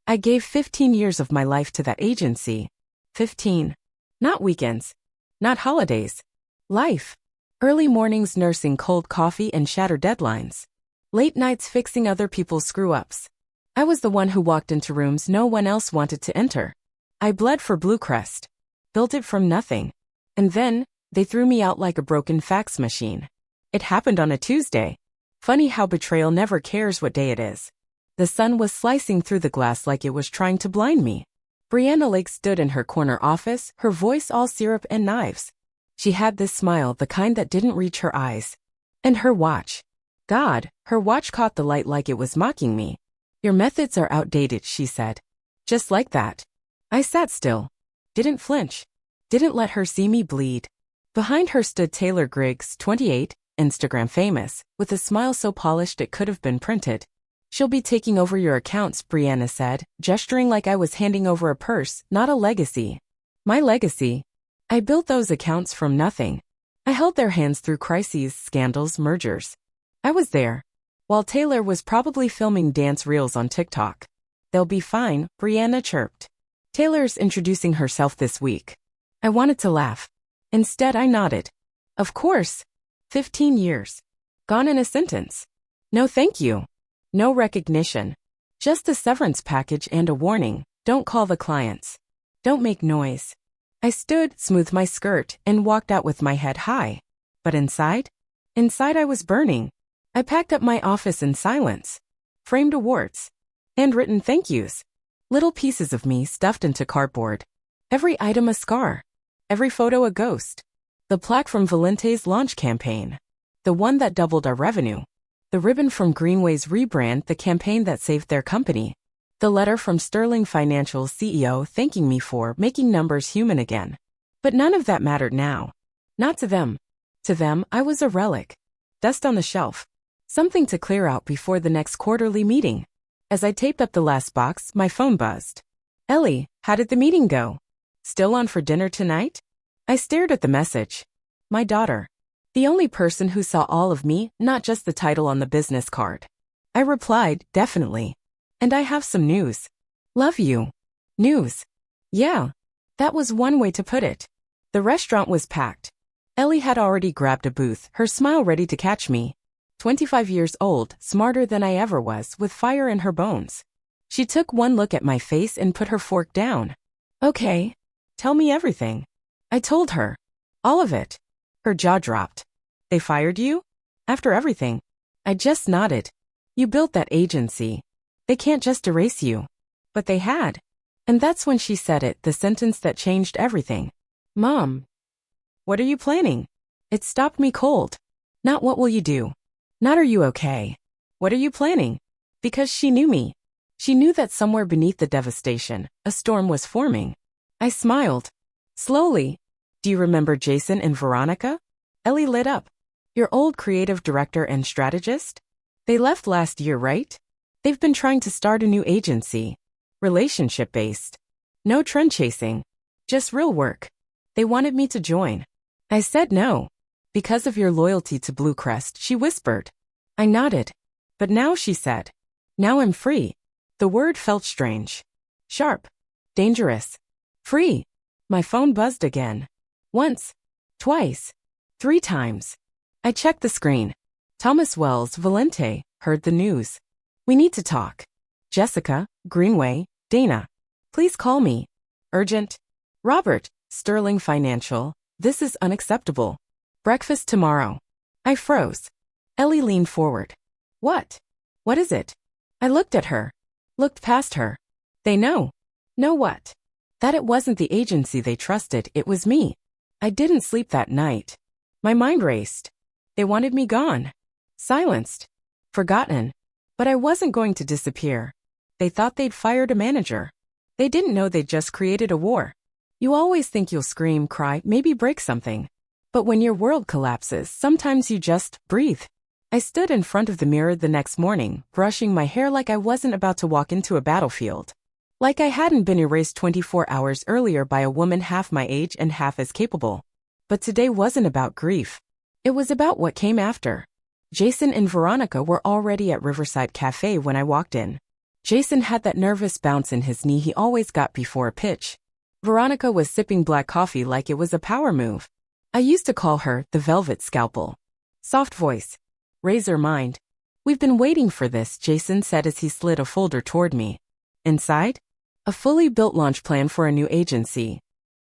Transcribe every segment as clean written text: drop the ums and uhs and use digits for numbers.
I gave 15 years of my life to that agency. 15. Not weekends. Not holidays. Life. Early mornings nursing cold coffee and shattered deadlines. Late nights fixing other people's screw-ups. I was the one who walked into rooms no one else wanted to enter. I bled for Bluecrest. Built it from nothing. And then, they threw me out like a broken fax machine. It happened on a Tuesday. Funny how betrayal never cares what day it is. The sun was slicing through the glass like it was trying to blind me. Brianna Lake stood in her corner office, her voice all syrup and knives. She had this smile, the kind that didn't reach her eyes. And her watch. God, her watch caught the light like it was mocking me. Your methods are outdated, she said. Just like that. I sat still. Didn't flinch. Didn't let her see me bleed. Behind her stood Taylor Griggs, 28, Instagram famous, with a smile so polished it could have been printed. She'll be taking over your accounts, Brianna said, gesturing like I was handing over a purse, not a legacy. My legacy? I built those accounts from nothing. I held their hands through crises, scandals, mergers. I was there. While Taylor was probably filming dance reels on TikTok. They'll be fine, Brianna chirped. Taylor's introducing herself this week. I wanted to laugh. Instead, I nodded. Of course. 15 years. Gone in a sentence. No thank you. No recognition. Just a severance package and a warning. Don't call the clients. Don't make noise. I stood, smoothed my skirt, and walked out with my head high. But inside? Inside I was burning. I packed up my office in silence. Framed awards. Handwritten thank yous. Little pieces of me stuffed into cardboard. Every item a scar. Every photo a ghost. The plaque from Valente's launch campaign. The one that doubled our revenue. The ribbon from Greenway's rebrand, the campaign that saved their company. The letter from Sterling Financial's CEO thanking me for making numbers human again. But none of that mattered now. Not to them. To them, I was a relic. Dust on the shelf. Something to clear out before the next quarterly meeting. As I taped up the last box, my phone buzzed. Ellie, how did the meeting go? Still on for dinner tonight? I stared at the message. My daughter. The only person who saw all of me, not just the title on the business card. I replied, definitely. And I have some news. Love you. News. Yeah. That was one way to put it. The restaurant was packed. Ellie had already grabbed a booth, her smile ready to catch me. 25 years old, smarter than I ever was, with fire in her bones. She took one look at my face and put her fork down. Okay. Tell me everything. I told her. All of it. Her jaw dropped. They fired you? After everything. I just nodded. You built that agency. They can't just erase you. But they had. And that's when she said it, the sentence that changed everything. Mom. What are you planning? It stopped me cold. Not what will you do? Not are you okay? What are you planning? Because she knew me. She knew that somewhere beneath the devastation, a storm was forming. I smiled. Slowly. Do you remember Jason and Veronica? Ellie lit up. Your old creative director and strategist? They left last year, right? They've been trying to start a new agency. Relationship-based. No trend chasing. Just real work. They wanted me to join. I said no. Because of your loyalty to Bluecrest, she whispered. I nodded. But now, she said. Now I'm free. The word felt strange. Sharp. Dangerous. Free. My phone buzzed again. Once. Twice. 3 times. I checked the screen. Thomas Wells, Valente, heard the news. We need to talk. Jessica, Greenway, Dana. Please call me. Urgent. Robert, Sterling Financial. This is unacceptable. Breakfast tomorrow. I froze. Ellie leaned forward. What? What is it? I looked at her. Looked past her. They know. Know what? That it wasn't the agency they trusted, it was me. I didn't sleep that night. My mind raced. They wanted me gone. Silenced. Forgotten. But I wasn't going to disappear. They thought they'd fired a manager. They didn't know they'd just created a war. You always think you'll scream, cry, maybe break something. But when your world collapses, sometimes you just breathe. I stood in front of the mirror the next morning, brushing my hair like I wasn't about to walk into a battlefield. Like I hadn't been erased 24 hours earlier by a woman half my age and half as capable. But today wasn't about grief. It was about what came after. Jason and Veronica were already at Riverside Cafe when I walked in. Jason had that nervous bounce in his knee he always got before a pitch. Veronica was sipping black coffee like it was a power move. I used to call her the Velvet Scalpel. Soft voice. Razor mind. We've been waiting for this, Jason said as he slid a folder toward me. Inside? A fully built launch plan for a new agency.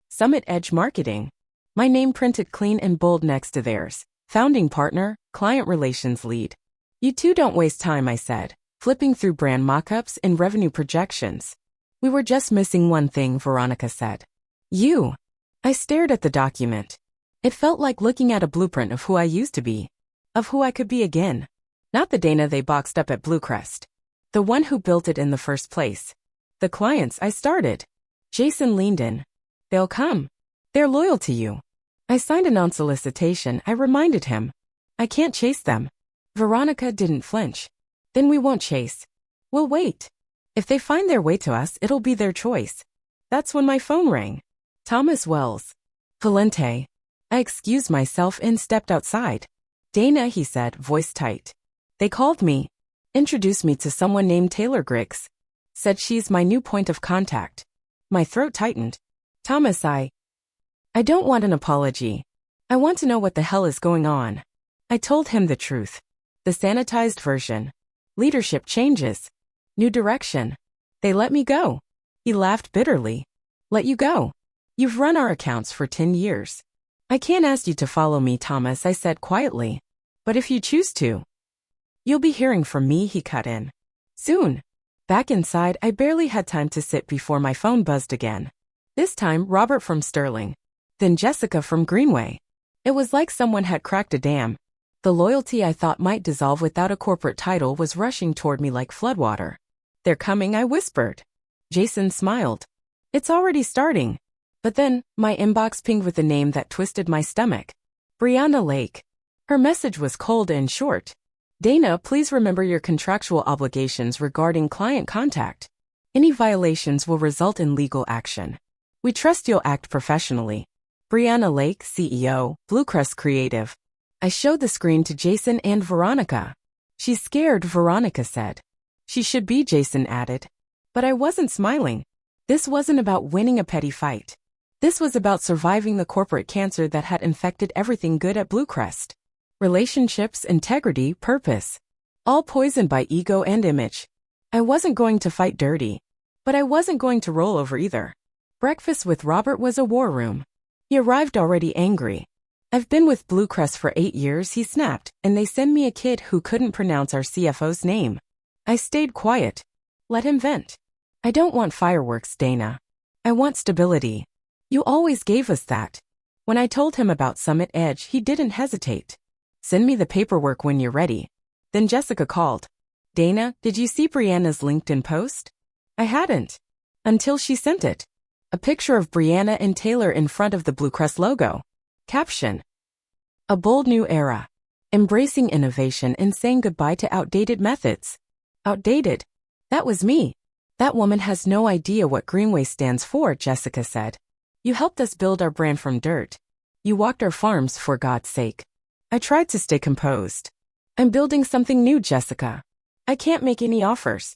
Summit Edge Marketing. My name printed clean and bold next to theirs. Founding partner, client relations lead. You two don't waste time, I said, flipping through brand mock-ups and revenue projections. We were just missing one thing, Veronica said. You. I stared at the document. It felt like looking at a blueprint of who I used to be. Of who I could be again. Not the Dana they boxed up at Bluecrest. The one who built it in the first place. The clients I started. Jason leaned in. They'll come. They're loyal to you. I signed a non-solicitation, I reminded him. I can't chase them. Veronica didn't flinch. Then we won't chase. We'll wait. If they find their way to us, it'll be their choice. That's when my phone rang. Thomas Wells. Valente. I excused myself and stepped outside. Dana, he said, voice tight. They called me. Introduced me to someone named Taylor Griggs. Said she's my new point of contact. My throat tightened. Thomas, I don't want an apology. I want to know what the hell is going on. I told him the truth. The sanitized version. Leadership changes. New direction. They let me go. He laughed bitterly. Let you go. You've run our accounts for 10 years. I can't ask you to follow me, Thomas, I said quietly. But if you choose to. You'll be hearing from me, he cut in. Soon. Back inside, I barely had time to sit before my phone buzzed again. This time, Robert from Sterling. Then Jessica from Greenway. It was like someone had cracked a dam. The loyalty I thought might dissolve without a corporate title was rushing toward me like floodwater. They're coming, I whispered. Jason smiled. It's already starting. But then, my inbox pinged with a name that twisted my stomach. Brianna Lake. Her message was cold and short. Dana, please remember your contractual obligations regarding client contact. Any violations will result in legal action. We trust you'll act professionally. Brianna Lake, CEO, Bluecrest Creative. I showed the screen to Jason and Veronica. She's scared, Veronica said. She should be, Jason added. But I wasn't smiling. This wasn't about winning a petty fight. This was about surviving the corporate cancer that had infected everything good at Bluecrest. Relationships, integrity, purpose. All poisoned by ego and image. I wasn't going to fight dirty. But I wasn't going to roll over either. Breakfast with Robert was a war room. He arrived already angry. I've been with Bluecrest for 8 years, he snapped, and they send me a kid who couldn't pronounce our CFO's name. I stayed quiet. Let him vent. I don't want fireworks, Dana. I want stability. You always gave us that. When I told him about Summit Edge, he didn't hesitate. Send me the paperwork when you're ready. Then Jessica called. Dana, did you see Brianna's LinkedIn post? I hadn't. Until she sent it. A picture of Brianna and Taylor in front of the Bluecrest logo. Caption. A bold new era. Embracing innovation and saying goodbye to outdated methods. Outdated. That was me. That woman has no idea what Greenway stands for, Jessica said. You helped us build our brand from dirt. You walked our farms, for God's sake. I tried to stay composed. I'm building something new, Jessica. I can't make any offers.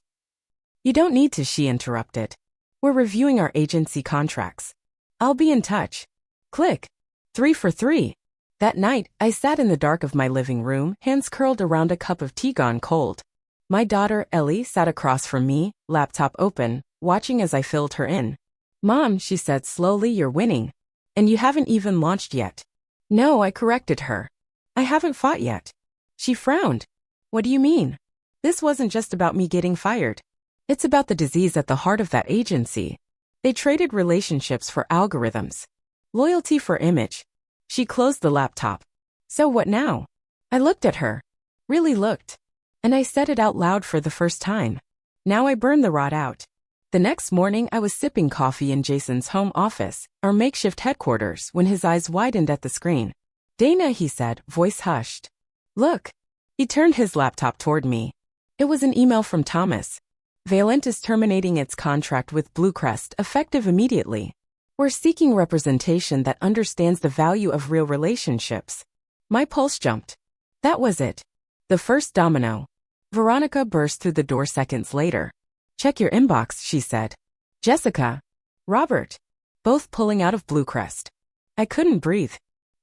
You don't need to, she interrupted. We're reviewing our agency contracts. I'll be in touch. Click. 3 for 3. That night, I sat in the dark of my living room, hands curled around a cup of tea gone cold. My daughter, Ellie, sat across from me, laptop open, watching as I filled her in. Mom, she said slowly, you're winning. And you haven't even launched yet. No, I corrected her. I haven't fought yet. She frowned. What do you mean? This wasn't just about me getting fired. It's about the disease at the heart of that agency. They traded relationships for algorithms. Loyalty for image. She closed the laptop. So what now? I looked at her. Really looked. And I said it out loud for the first time. Now I burned the rot out. The next morning I was sipping coffee in Jason's home office, our makeshift headquarters, when his eyes widened at the screen. Dana, he said, voice hushed. Look. He turned his laptop toward me. It was an email from Thomas. Valent is terminating its contract with Bluecrest, effective immediately. We're seeking representation that understands the value of real relationships. My pulse jumped. That was it. The first domino. Veronica burst through the door seconds later. Check your inbox, she said. Jessica. Robert. Both pulling out of Bluecrest. I couldn't breathe.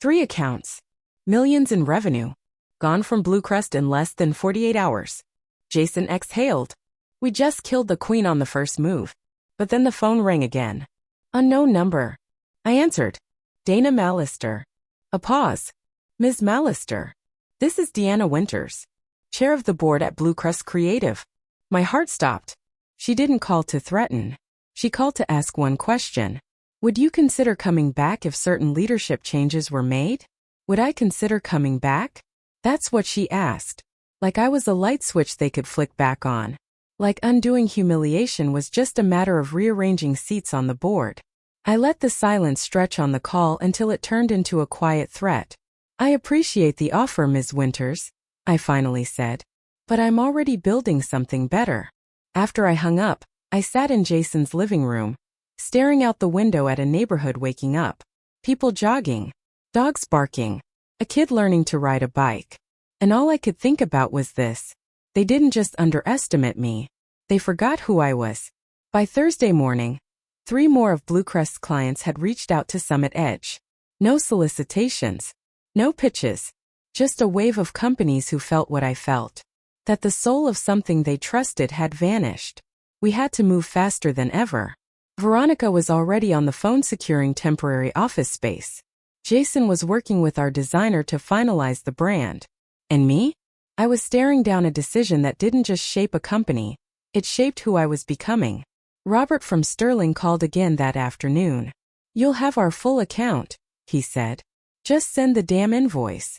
3 accounts. Millions in revenue. Gone from Bluecrest in less than 48 hours. Jason exhaled. We just killed the queen on the first move. But then the phone rang again. Unknown number. I answered. Dana Mallister. A pause. Ms. Mallister. This is Deanna Winters, chair of the board at Bluecrest Creative. My heart stopped. She didn't call to threaten. She called to ask one question. Would you consider coming back if certain leadership changes were made? Would I consider coming back? That's what she asked. Like I was a light switch they could flick back on. Like undoing humiliation was just a matter of rearranging seats on the board. I let the silence stretch on the call until it turned into a quiet threat. I appreciate the offer, Ms. Winters, I finally said. But I'm already building something better. After I hung up, I sat in Jason's living room, staring out the window at a neighborhood waking up. People jogging, dogs barking, a kid learning to ride a bike. And all I could think about was this. They didn't just underestimate me. They forgot who I was. By Thursday morning, 3 more of Bluecrest's clients had reached out to Summit Edge. No solicitations. No pitches. Just a wave of companies who felt what I felt. That the soul of something they trusted had vanished. We had to move faster than ever. Veronica was already on the phone securing temporary office space. Jason was working with our designer to finalize the brand. And me? I was staring down a decision that didn't just shape a company, it shaped who I was becoming. Robert from Sterling called again that afternoon. You'll have our full account, he said. Just send the damn invoice.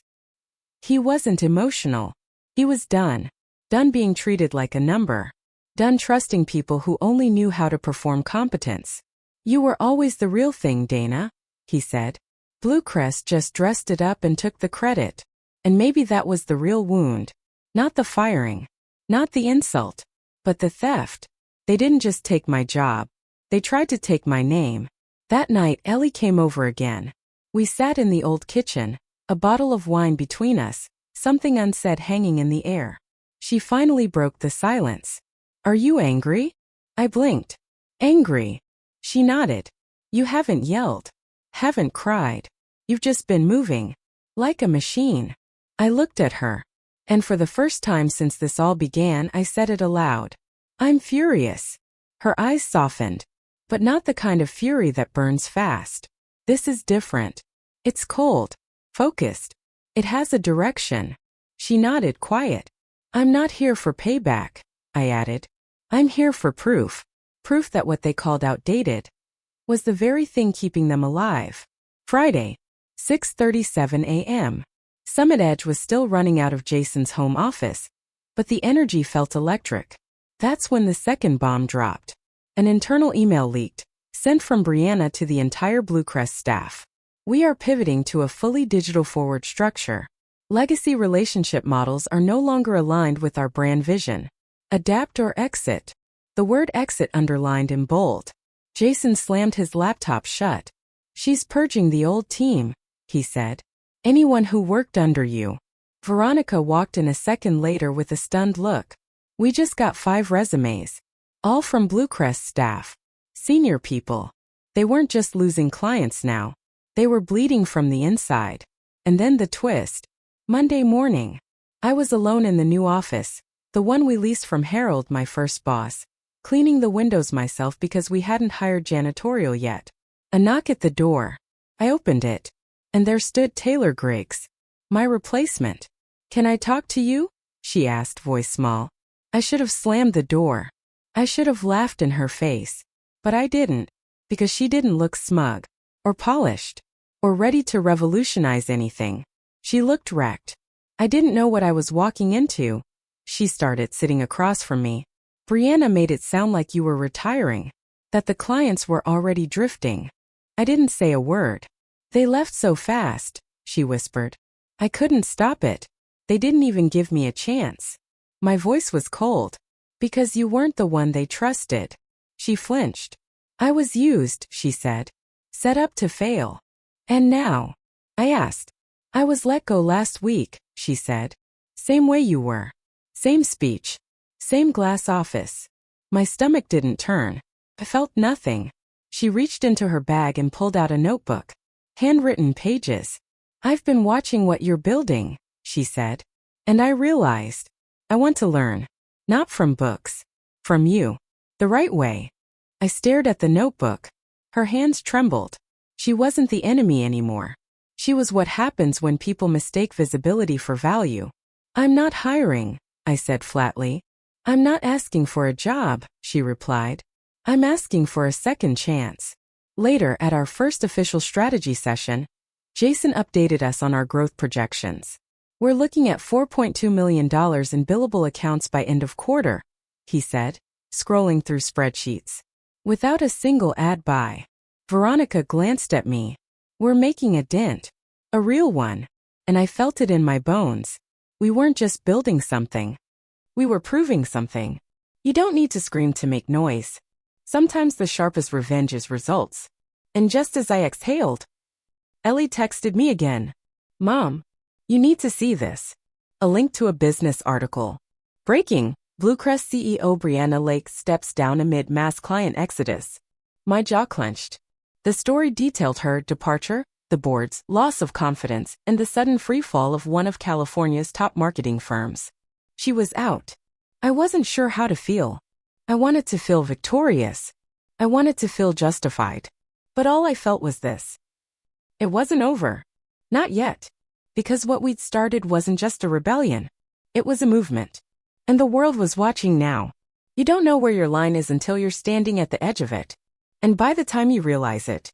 He wasn't emotional. He was done. Done being treated like a number. Done trusting people who only knew how to perform competence. You were always the real thing, Dana, he said. Bluecrest just dressed it up and took the credit. And maybe that was the real wound. Not the firing. Not the insult. But the theft. They didn't just take my job. They tried to take my name. That night, Ellie came over again. We sat in the old kitchen, a bottle of wine between us, something unsaid hanging in the air. She finally broke the silence. Are you angry? I blinked. Angry. She nodded. You haven't yelled. Haven't cried. You've just been moving. Like a machine. I looked at her. And for the first time since this all began, I said it aloud. I'm furious. Her eyes softened. But not the kind of fury that burns fast. This is different. It's cold. Focused. It has a direction. She nodded, quiet. I'm not here for payback, I added. I'm here for proof. Proof that what they called outdated was the very thing keeping them alive. Friday, 6:37 a.m. Summit Edge was still running out of Jason's home office, but the energy felt electric. That's when the second bomb dropped. An internal email leaked, sent from Brianna to the entire Bluecrest staff. We are pivoting to a fully digital forward structure. Legacy relationship models are no longer aligned with our brand vision. Adapt or exit. The word exit underlined in bold. Jason slammed his laptop shut. She's purging the old team, he said. Anyone who worked under you. Veronica walked in a second later with a stunned look. We just got 5 resumes. All from Bluecrest staff. Senior people. They weren't just losing clients now. They were bleeding from the inside. And then the twist. Monday morning. I was alone in the new office, the one we leased from Harold, my first boss, cleaning the windows myself because we hadn't hired janitorial yet. A knock at the door. I opened it. And there stood Taylor Griggs. My replacement. Can I talk to you? She asked, voice small. I should have slammed the door. I should have laughed in her face. But I didn't. Because she didn't look smug. Or polished. Or ready to revolutionize anything. She looked wrecked. I didn't know what I was walking into. She started, sitting across from me. Brianna made it sound like you were retiring. That the clients were already drifting. I didn't say a word. They left so fast, she whispered. I couldn't stop it. They didn't even give me a chance. My voice was cold. Because you weren't the one they trusted. She flinched. I was used, she said. Set up to fail. And now? I asked. I was let go last week, she said. Same way you were. Same speech. Same glass office. My stomach didn't turn. I felt nothing. She reached into her bag and pulled out a notebook. Handwritten pages. "I've been watching what you're building," she said. "And I realized, I want to learn. Not from books. From you. The right way." I stared at the notebook. Her hands trembled. She wasn't the enemy anymore. She was what happens when people mistake visibility for value. "I'm not hiring," I said flatly. "I'm not asking for a job," she replied. "I'm asking for a second chance." Later, at our first official strategy session, Jason updated us on our growth projections. "We're looking at $4.2 million in billable accounts by end of quarter," he said, scrolling through spreadsheets. Without a single ad buy. Veronica glanced at me. "We're making a dent. A real one." And I felt it in my bones. We weren't just building something. We were proving something. You don't need to scream to make noise. Sometimes the sharpest revenge is results. And just as I exhaled, Ellie texted me again. "Mom, you need to see this." A link to a business article. Breaking. Bluecrest CEO Brianna Lake steps down amid mass client exodus. My jaw clenched. The story detailed her departure, the board's loss of confidence, and the sudden freefall of one of California's top marketing firms. She was out. I wasn't sure how to feel. I wanted to feel victorious. I wanted to feel justified. But all I felt was this. It wasn't over. Not yet. Because what we'd started wasn't just a rebellion. It was a movement. And the world was watching now. You don't know where your line is until you're standing at the edge of it. And by the time you realize it,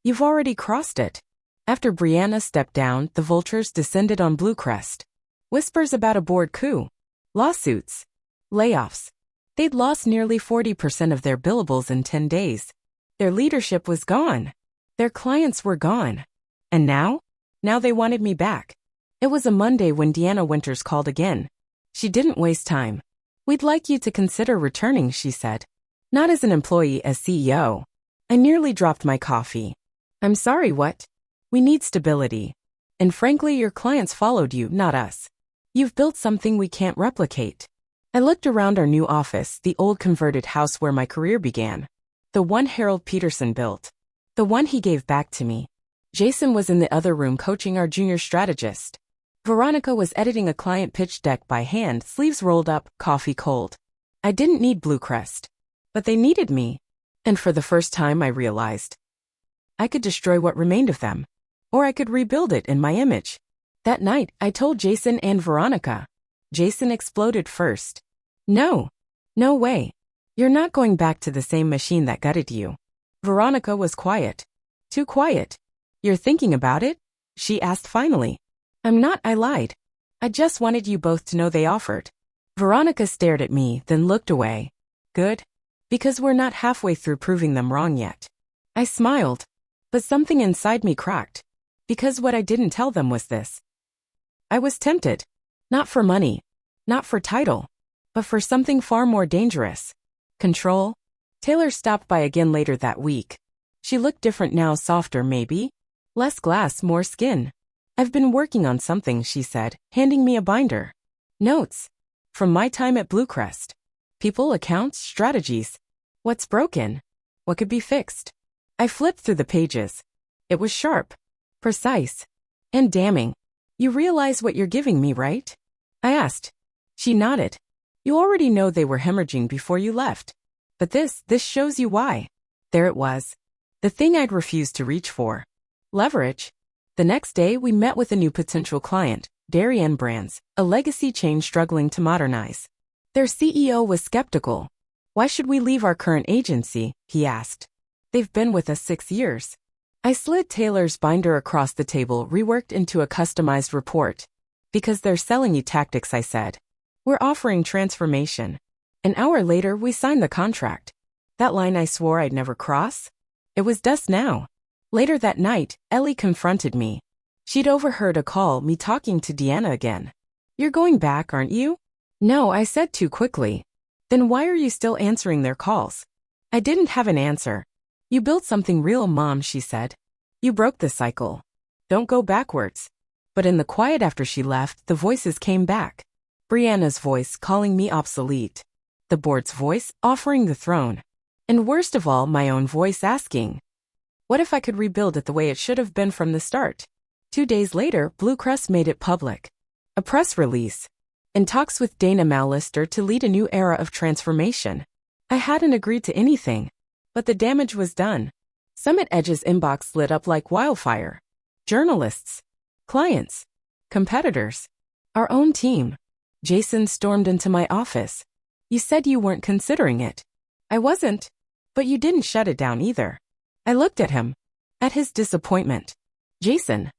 you've already crossed it. After Brianna stepped down, the vultures descended on Bluecrest. Whispers about a board coup. Lawsuits. Layoffs. They'd lost nearly 40% of their billables in 10 days. Their leadership was gone. Their clients were gone. And now? Now they wanted me back. It was a Monday when Deanna Winters called again. She didn't waste time. "We'd like you to consider returning," she said. "Not as an employee, as CEO." I nearly dropped my coffee. "I'm sorry, what?" "We need stability. And frankly, your clients followed you, not us. You've built something we can't replicate." I looked around our new office, the old converted house where my career began. The one Harold Peterson built. The one he gave back to me. Jason was in the other room coaching our junior strategist. Veronica was editing a client pitch deck by hand, sleeves rolled up, coffee cold. I didn't need Bluecrest. But they needed me. And for the first time I realized I could destroy what remained of them. Or I could rebuild it in my image. That night, I told Jason and Veronica. Jason exploded first. "No. No way. You're not going back to the same machine that gutted you." Veronica was quiet. Too quiet. "You're thinking about it?" she asked finally. "I'm not," I lied. "I just wanted you both to know they offered." Veronica stared at me, then looked away. "Good. Because we're not halfway through proving them wrong yet." I smiled. But something inside me cracked. Because what I didn't tell them was this. I was tempted. Not for money. Not for title. But for something far more dangerous. Control. Taylor stopped by again later that week. She looked different now, softer maybe. Less glass, more skin. "I've been working on something," she said, handing me a binder. Notes. From my time at Bluecrest. People, accounts, strategies. What's broken? What could be fixed? I flipped through the pages. It was sharp. Precise. And damning. "You realize what you're giving me, right?" I asked. She nodded. "You already know they were hemorrhaging before you left. But this shows you why." There it was. The thing I'd refused to reach for. Leverage. The next day, we met with a new potential client, Darien Brands, a legacy chain struggling to modernize. Their CEO was skeptical. "Why should we leave our current agency?" he asked. "They've been with us 6 years." I slid Taylor's binder across the table, reworked into a customized report. "Because they're selling you tactics," I said. "We're offering transformation." An hour later, we signed the contract. That line I swore I'd never cross? It was dust now. Later that night, Ellie confronted me. She'd overheard a call, me talking to Deanna again. "You're going back, aren't you?" "No," I said too quickly. "Then why are you still answering their calls?" I didn't have an answer. "You built something real, Mom," she said. "You broke the cycle. Don't go backwards." But in the quiet after she left, the voices came back. Brianna's voice calling me obsolete. the board's voice offering the throne. And worst of all, my own voice asking, what if I could rebuild it the way it should have been from the start? 2 days later, Bluecrest made it public. A press release. In talks with Dana Mallister to lead a new era of transformation. I hadn't agreed to anything, but the damage was done. Summit Edge's inbox lit up like wildfire. Journalists, clients, competitors, our own team. Jason stormed into my office. You said you weren't considering it. I wasn't, but you didn't shut it down either. I looked at him, at his disappointment. Jason.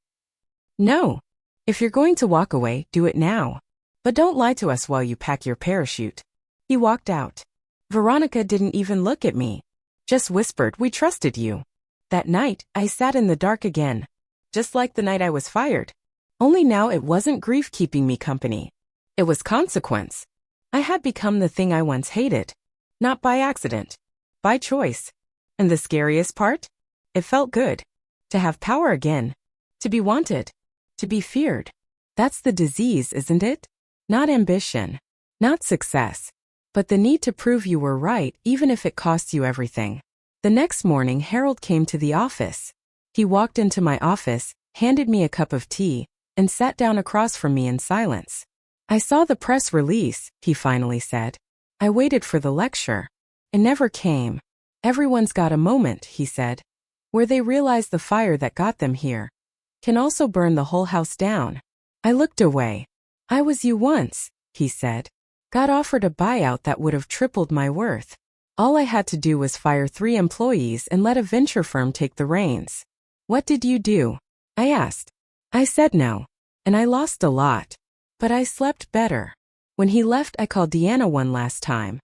No. If you're going to walk away, do it now. But don't lie to us while you pack your parachute. He walked out. Veronica didn't even look at me. Just whispered, we trusted you. That night, I sat in the dark again. Just like the night I was fired. Only now it wasn't grief keeping me company. It was consequence. I had become the thing I once hated. Not by accident. By choice. And the scariest part? It felt good. To have power again. To be wanted. To be feared. That's the disease, isn't it? Not ambition. Not success. But the need to prove you were right even if it costs you everything. The next morning Harold came to the office. He walked into my office, handed me a cup of tea, and sat down across from me in silence. I saw the press release, he finally said. I waited for the lecture. It never came. Everyone's got a moment, he said, where they realize the fire that got them here can also burn the whole house down. I looked away. I was you once, he said. Got offered a buyout that would have tripled my worth. All I had to do was fire 3 employees and let a venture firm take the reins. What did you do? I asked. I said no. And I lost a lot. But I slept better. When he left, I called Deanna one last time.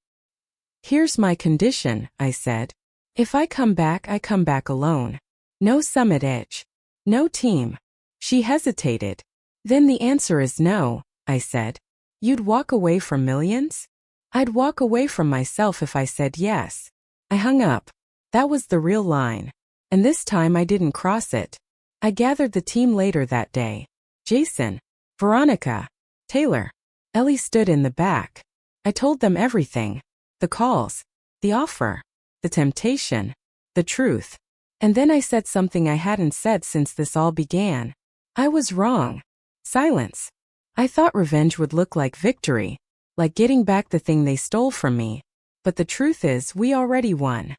Here's my condition, I said. If I come back, I come back alone. No Summit Edge. No team. She hesitated. Then the answer is no, I said. You'd walk away from millions? I'd walk away from myself if I said yes. I hung up. That was the real line. And this time I didn't cross it. I gathered the team later that day. Jason, Veronica, Taylor. Ellie stood in the back. I told them everything. The calls, the offer, the temptation, the truth. And then I said something I hadn't said since this all began. I was wrong. Silence. I thought revenge would look like victory, like getting back the thing they stole from me. But the truth is, we already won.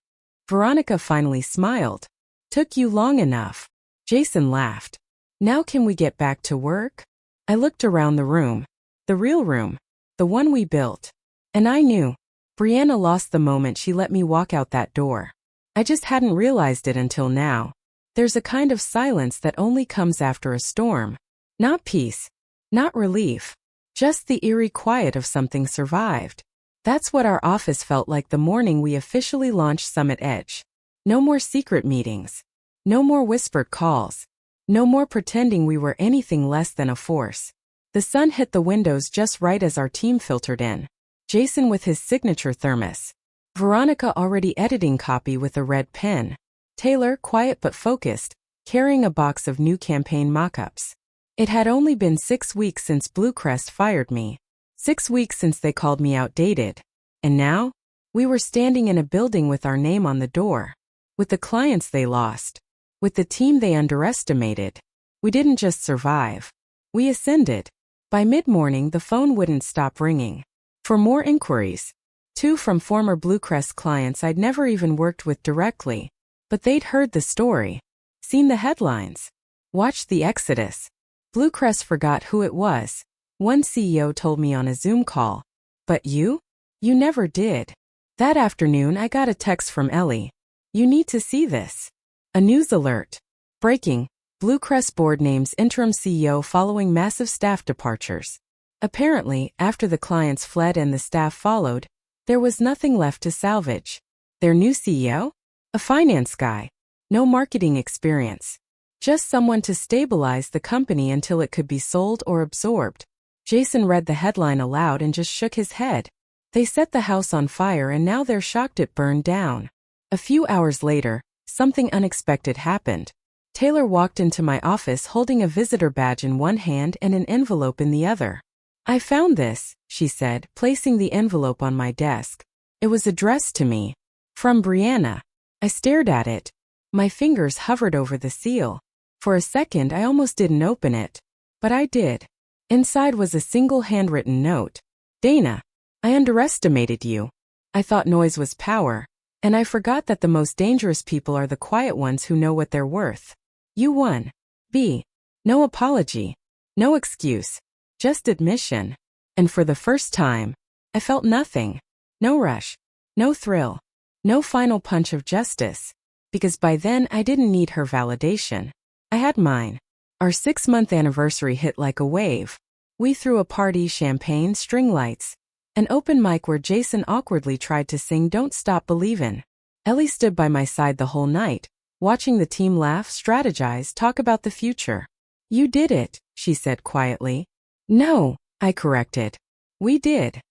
Veronica finally smiled. Took you long enough. Jason laughed. Now can we get back to work? I looked around the room. The real room. The one we built. And I knew. Brianna lost the moment she let me walk out that door. I just hadn't realized it until now. There's a kind of silence that only comes after a storm. Not peace. Not relief. Just the eerie quiet of something survived. That's what our office felt like the morning we officially launched Summit Edge. No more secret meetings. No more whispered calls. No more pretending we were anything less than a force. The sun hit the windows just right as our team filtered in. Jason with his signature thermos. Veronica already editing copy with a red pen. Taylor, quiet but focused, carrying a box of new campaign mock-ups. It had only been 6 weeks since Bluecrest fired me. 6 weeks since they called me outdated. And now? We were standing in a building with our name on the door. With the clients they lost. With the team they underestimated. We didn't just survive. We ascended. By mid-morning, the phone wouldn't stop ringing. For more inquiries. 2 from former Bluecrest clients I'd never even worked with directly. But they'd heard the story. Seen the headlines. Watched the exodus. Bluecrest forgot who it was. One CEO told me on a Zoom call. But you? You never did. That afternoon I got a text from Ellie. You need to see this. A news alert. Breaking. Bluecrest board names interim CEO following massive staff departures. Apparently, after the clients fled and the staff followed, there was nothing left to salvage. Their new CEO? A finance guy. No marketing experience. Just someone to stabilize the company until it could be sold or absorbed. Jason read the headline aloud and just shook his head. They set the house on fire and now they're shocked it burned down. A few hours later, something unexpected happened. Taylor walked into my office holding a visitor badge in one hand and an envelope in the other. I found this, she said, placing the envelope on my desk. It was addressed to me. From Brianna. I stared at it. My fingers hovered over the seal. For a second, I almost didn't open it. But I did. Inside was a single handwritten note. Dana, I underestimated you. I thought noise was power. And I forgot that the most dangerous people are the quiet ones who know what they're worth. You won. B. No apology. No excuse. Just admission. And for the first time, I felt nothing. No rush. No thrill. No final punch of justice. Because by then I didn't need her validation. I had mine. Our 6-month anniversary hit like a wave. We threw a party, champagne, string lights. An open mic where Jason awkwardly tried to sing Don't Stop Believin'. Ellie stood by my side the whole night, watching the team laugh, strategize, talk about the future. You did it, she said quietly. No, I corrected. We did.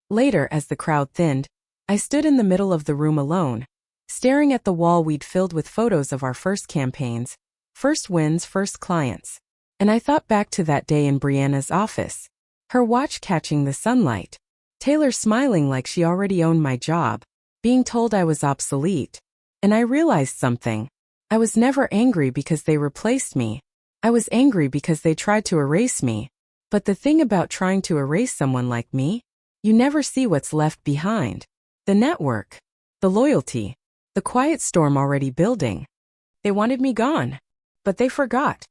Later, as the crowd thinned, I stood in the middle of the room alone, staring at the wall we'd filled with photos of our first campaigns, first wins, first clients. And I thought back to that day in Brianna's office. Her watch catching the sunlight. Taylor smiling like she already owned my job. Being told I was obsolete. And I realized something. I was never angry because they replaced me. I was angry because they tried to erase me. But the thing about trying to erase someone like me, you never see what's left behind. The network. The loyalty. The quiet storm already building. They wanted me gone. But they forgot.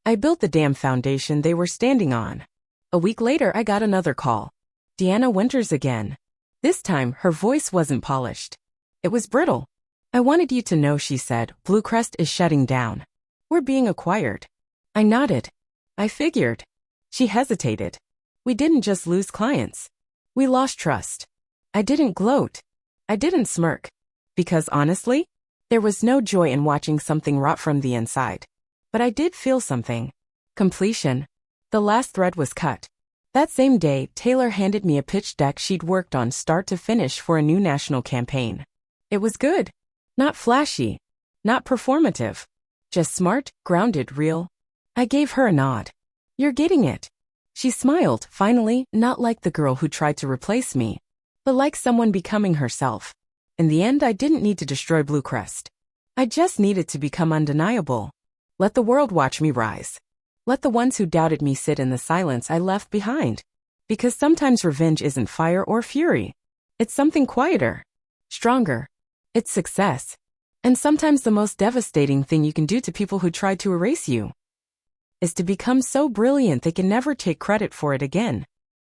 I built the damn foundation they were standing on. A week later, I got another call. Deanna Winters again. This time, her voice wasn't polished. It was brittle. I wanted you to know, she said, Bluecrest is shutting down. We're being acquired. I nodded. I figured. She hesitated. We didn't just lose clients. We lost trust. I didn't gloat. I didn't smirk. Because honestly, there was no joy in watching something rot from the inside. But I did feel something. Completion. The last thread was cut. That same day, Taylor handed me a pitch deck she'd worked on start to finish for a new national campaign. It was good. Not flashy. Not performative. Just smart, grounded, real. I gave her a nod. You're getting it. She smiled, finally, not like the girl who tried to replace me, but like someone becoming herself. In the end, I didn't need to destroy Bluecrest. I just needed to become undeniable. Let the world watch me rise. Let the ones who doubted me sit in the silence I left behind. Because sometimes revenge isn't fire or fury. It's something quieter. Stronger. It's success. And sometimes the most devastating thing you can do to people who tried to erase you is to become so brilliant they can never take credit for it again.